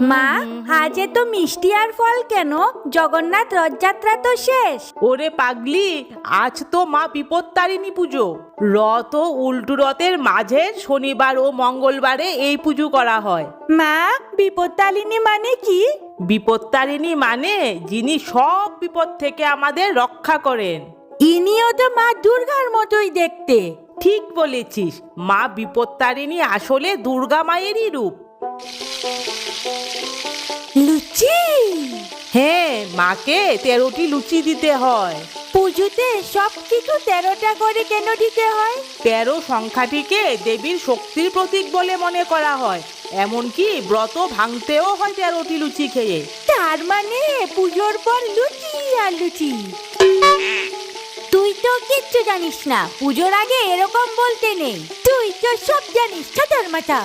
মা, আজ এত মিষ্টি আর ফল কেন? জগন্নাথ রথযাত্রা তো শেষ। ওরে পাগলি, আজ তো মা বিপত্তারিণী পুজো। রথ ও উল্টো রথের মাঝে শনিবার ও মঙ্গলবারে এই পুজো করা হয়। মা, বিপত্তারিণী মানে কি? বিপত্তারিণী মানে যিনি সব বিপদ থেকে আমাদের রক্ষা করেন। ইনিও তো মা দুর্গার মতোই দেখতে। ঠিক বলেছিস, মা বিপত্তারিণী আসলে দুর্গা মায়েরই রূপ। লুচি? হ্যাঁ, মাকে 13টি লুচি দিতে হয়। পুজোতে সব কিছু 13টা করে কেন দিতে হয়? 13 সংখ্যাটিকে দেবীর শক্তির প্রতীক বলে মনে করা হয়। এমনকি ব্রত ভাঙতেও হয় 13টি লুচি খেয়ে। তার মানে পুজোর পর লুচি আর লুচি। তুই তো কিচ্ছু জানিস না, পুজোর আগে এরকম বলতে নেই। তুই তো সব জানিস, ছাতার মাথা।